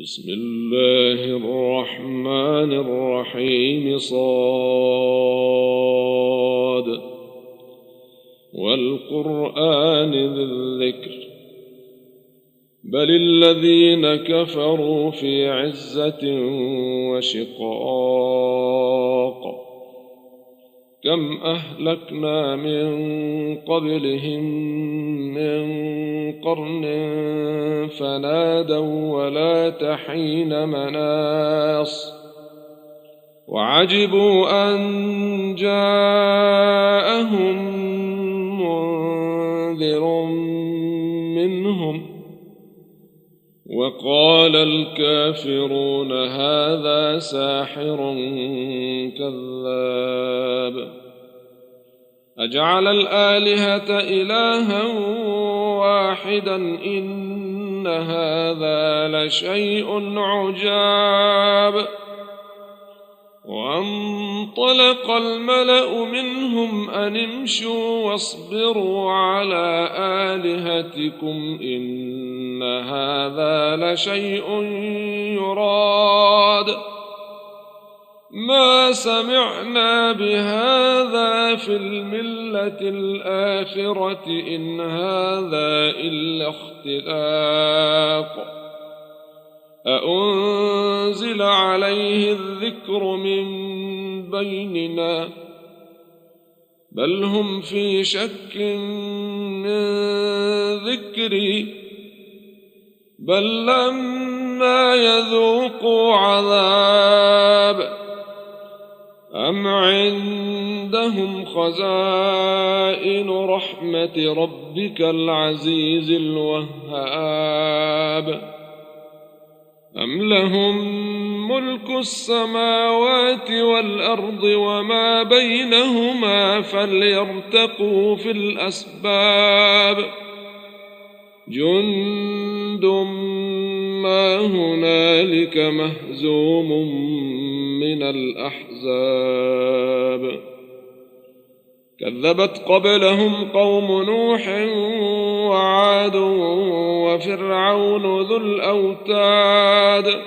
بسم الله الرحمن الرحيم صاد والقرآن ذي الذكر بل الذين كفروا في عزة وشقاق كم أهلكنا من قبلهم من قرن فنادوا ولا حين مناص وعجبوا أن جاءهم منذر منهم وقال الكافرون هذا ساحر كذاب أجعل الآلهة إلها واحدا إن هذا لشيء عجاب وانطلق الملأ منهم أن امشوا واصبروا على آلهتكم إن هذا لشيء يراد ما سمعنا بهذا في الملة الآخرة إن هذا إلا اختلاق أأنزل عليه الذكر من بيننا بل هم في شك من ذكري بل لما يذوقوا عذاب أم عندهم خزائن رحمة ربك العزيز الوهاب أم لهم ملك السماوات والأرض وما بينهما فليرتقوا في الأسباب جند ما هنالك مهزوم من الأحزاب كذبت قبلهم قوم نوح وعاد وفرعون ذو الأوتاد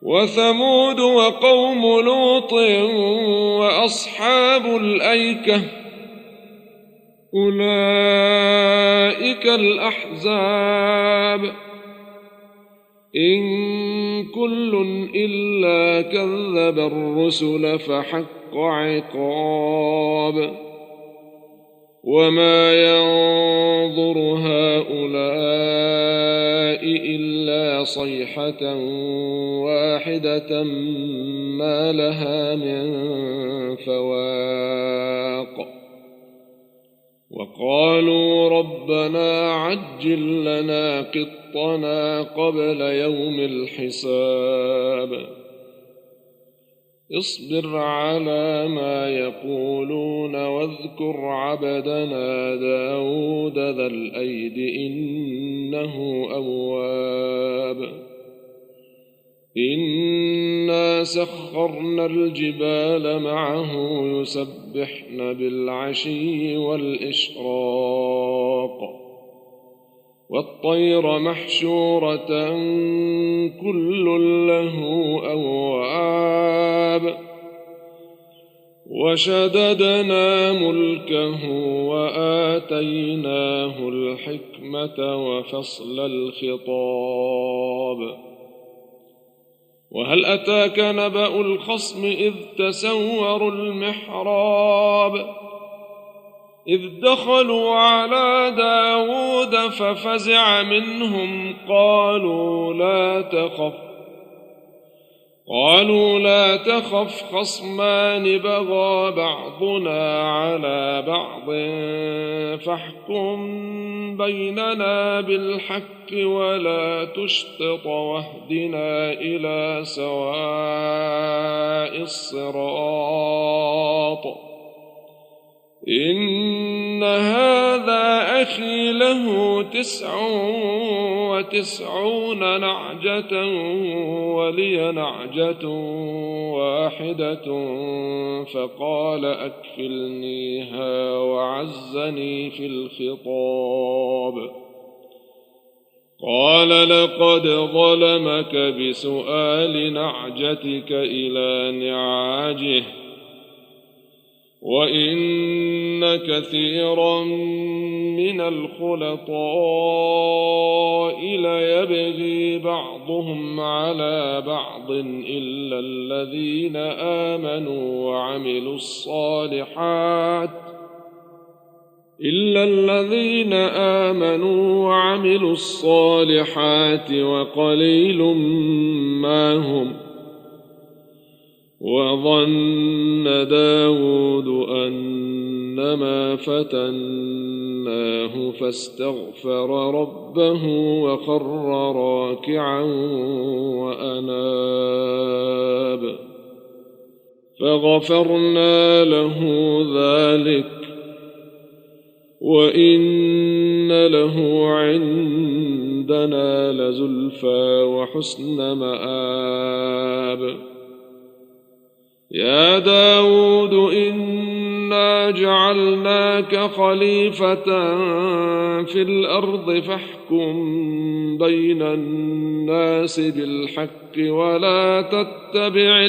وثمود وقوم لوط وأصحاب الأيكة أولئك الأحزاب إن كل إلا كذب الرسل فحق عقاب وما ينظر هؤلاء إلا صيحة واحدة ما لها من فواق وقالوا ربنا عجل لنا قطنا قبل يوم الحساب اصبر على ما يقولون واذكر عبدنا داود ذا الأيد إنه أواب إنا سخرنا الجبال معه يسبحن بالعشي والإشراق والطير محشورة كل له أواب وشددنا ملكه وآتيناه الحكمة وفصل الخطاب وهل أتاك نبأ الخصم إذ تسوروا المحراب إذ دخلوا على داود ففزع منهم قالوا لا تخف خصمان بغى بعضنا على بعض فاحكم بيننا بالحق ولا تشطط واهدنا إلى سواء الصراط إن هذا أخي له 99 نعجة ولي نعجة واحدة فقال أكفلنيها وعزني في الخطاب قال لقد ظلمك بسؤال نعجتك إلى نعاجه وإن كثيرا من الخلطاء ليبغي بعضهم على بعض إلا الذين آمنوا وعملوا الصالحات وقليل ما هم. وظن داود أنما فتناه فاستغفر ربه وخر راكعا وأناب فغفرنا له ذلك وإن له عندنا لزلفى وحسن مآب. يا داود إنا جعلناك خليفة في الأرض فاحكم بين الناس بالحق ولا تتبع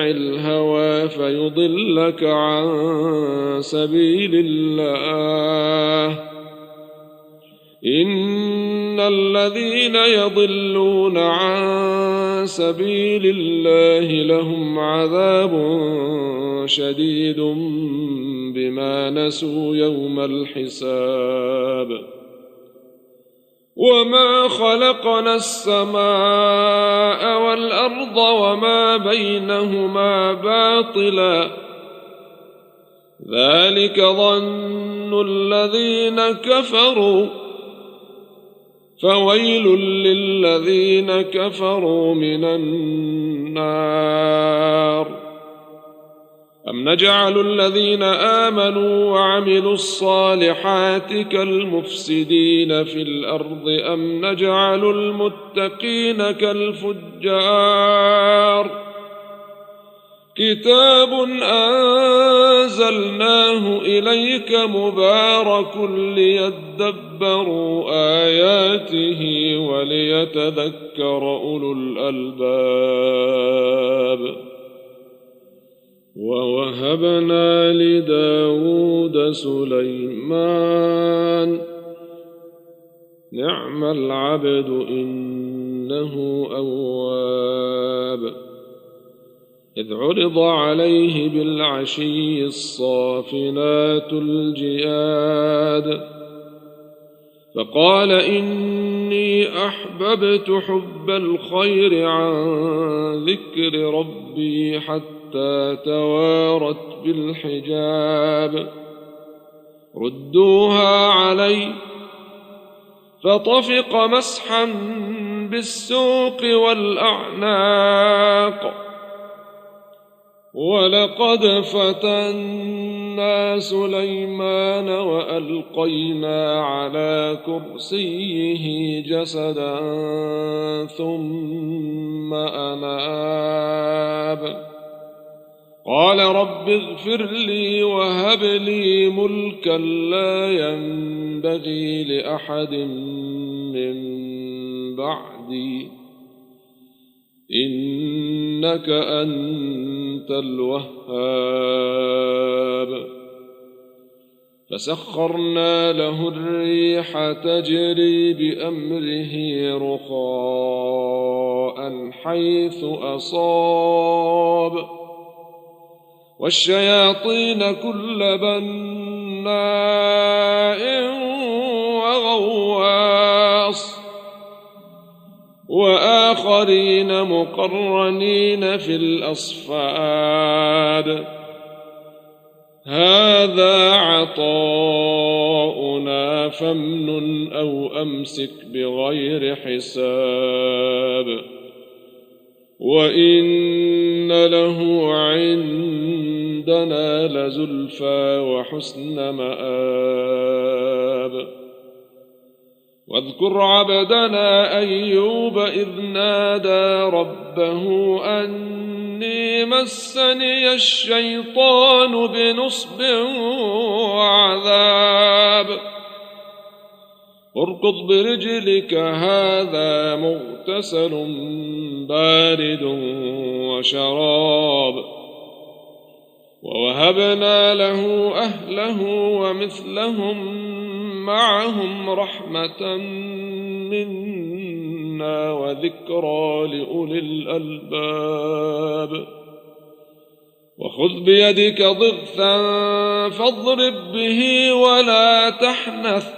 الهوى فيضلك عن سبيل الله. إن الذين يضلون عن سبيل الله لهم عذاب شديد بما نسوا يوم الحساب. وما خلقنا السماء والأرض وما بينهما باطلا ذلك ظن الذين كفروا فويل للذين كفروا من النار. أم نجعل الذين آمنوا وعملوا الصالحات كالمفسدين في الأرض أم نجعل المتقين كالفجار. كتاب أنزلناه إليك مبارك ليدبروا آياته وليتذكر أولو الألباب. ووهبنا لداود سليمان نعم العبد إنه أواب. إذ عرض عليه بالعشي الصافنات الجياد فقال إني أحببت حب الخير عن ذكر ربي حتى توارت بالحجاب. ردوها علي فطفق مسحا بالسوق والأعناق. ولقد فتنا سليمان وألقينا على كرسيه جسدا ثم أناب. قال رب اغفر لي وهب لي ملكا لا ينبغي لأحد من بعدي إنك أنت الوهاب. فسخرنا له الريح تجري بأمره رخاء حيث أصاب والشياطين كل بناء وغواص وآخرين مقرنين في الأصفاد. هذا عطاؤنا فامنن أو أمسك بغير حساب. وإن له عندنا لزلفى وحسن مآب. واذكر عبدنا أيوب إذ نادى ربه أني إني مسني الشيطان بنصب وعذاب اركض برجلك هذا مغتسل بارد وشراب ووهبنا له أهله ومثلهم معهم رحمة منا وذكرى لأولي الألباب وخذ بيدك ضغثا فاضرب به ولا تحنث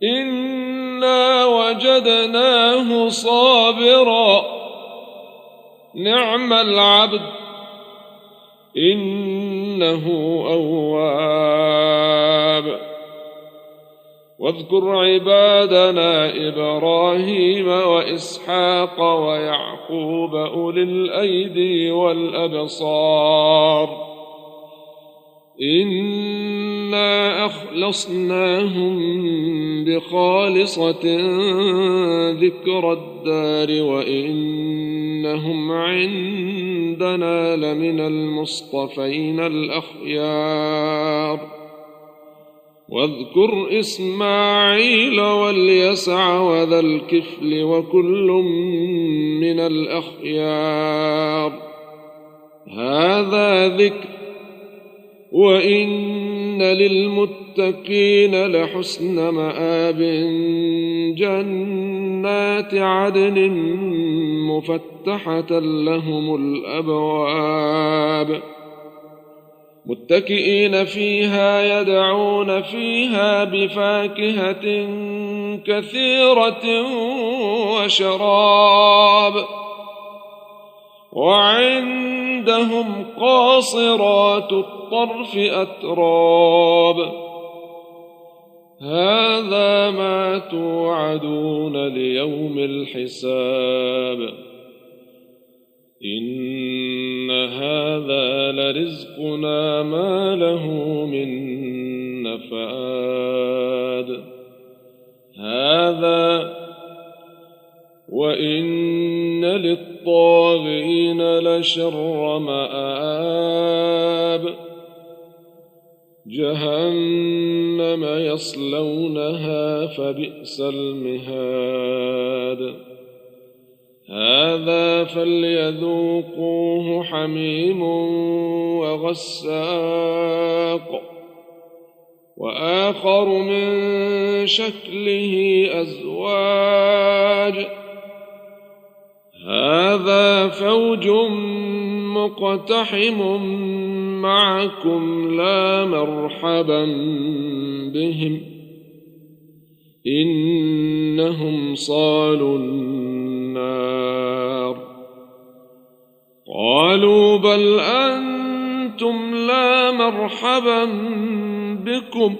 إنا وجدناه صابرا نعم العبد إنه أواب واذكر عبادنا إبراهيم وإسحاق ويعقوب أولي الأيدي والأبصار إنا أخلصناهم بخالصة ذكر الدار وإنهم عندنا لمن المصطفين الأخيار واذكر إسماعيل واليسع وذا الكفل وكل من الأخيار هذا ذكر وإن للمتقين لحسن مآب جنات عدن مفتحة لهم الأبواب متكئين فيها يدعون فيها بفاكهة كثيرة وشراب وعندهم قاصرات الطرف أتراب هذا ما توعدون ليوم الحساب إن هذا لرزقنا ما له من نفاد هذا وإن للطاغين لشر مآب جهنم يصلونها فبئس المهاد هذا فليذوقوه حميم وغساق وآخر من شكله أزواج هذا فوج مقتحم معكم لا مرحبا بهم إنهم صالوا النار قالوا بل أنتم لا مرحبا بكم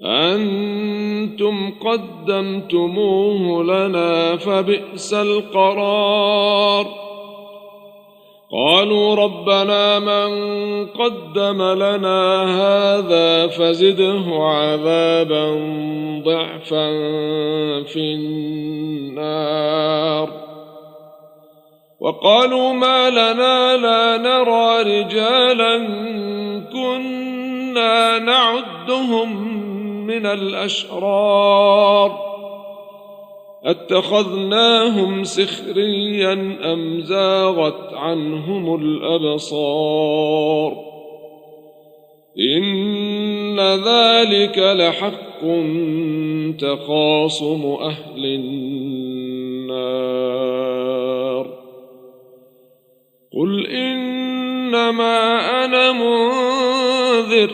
أنتم قدمتموه لنا فبئس القرار قالوا ربنا من قدم لنا هذا فزده عذابا ضعفا في النار وقالوا ما لنا لا نرى رجالا كنا نعدهم من الأشرار اتخذناهم سخريا أم زاغت عنهم الأبصار إن ذلك لحق تخاصم أهل النار قل إنما أنا منذر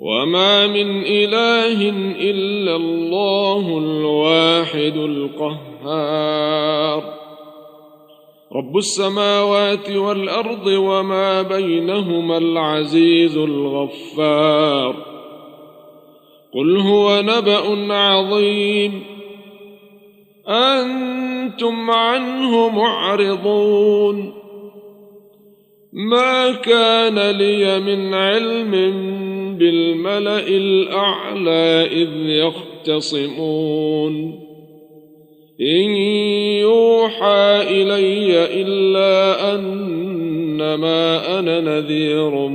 وما من إله إلا الله الواحد القهار رب السماوات والأرض وما بينهما العزيز الغفار قل هو نبأ عظيم أنتم عنه معرضون ما كان لي من علم بالملأ الأعلى إذ يختصمون إن يوحى إلي إلا أنما أنا نذير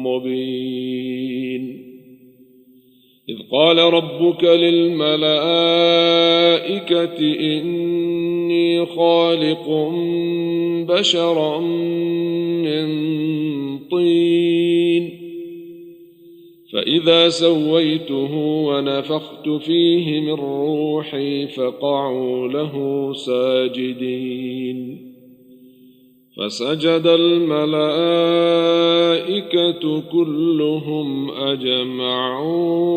مبين إذ قال ربك للملائكة إني خالق بشرا من طين فإذا سويته ونفخت فيه من روحي فقعوا له ساجدين فسجد الملائكة كلهم أجمعون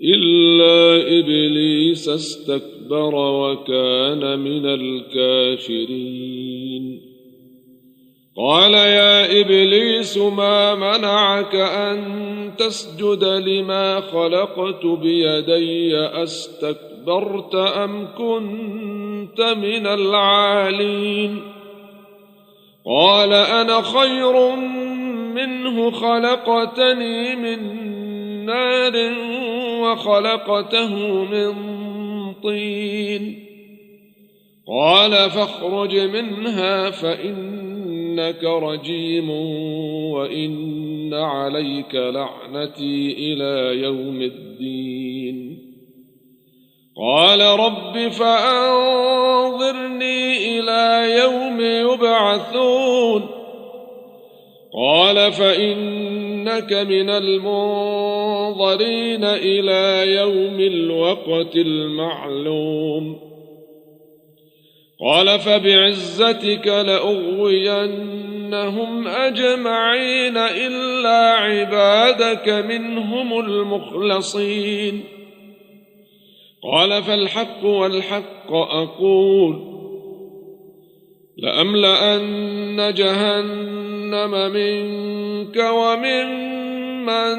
إلا إبليس استكبر وكان من الكافرين قال يا إبليس ما منعك أن تسجد لما خلقت بيدي أستكبرت أم كنت من العالين قال أنا خير منه خلقتني من نار وخلقته من طين قال فاخرج منها فإنك رجيم وإن عليك لعنتي إلى يوم الدين قال رب فأنظرني إلى يوم يبعثون قال فإنك من المنظرين إلى يوم الوقت المعلوم قال فبعزتك لأغوينهم أجمعين إلا عبادك منهم المخلصين قال فالحق والحق أقول لأملأن جهنم منك ومن من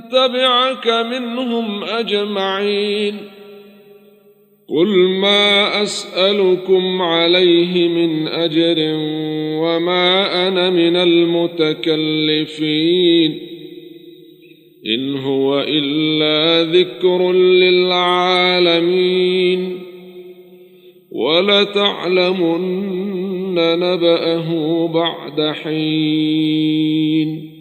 تبعك منهم أجمعين قل ما أسألكم عليه من أجر وما أنا من المتكلفين إن هو إلا ذكر للعالمين ولتعلمن نبأه بعد حين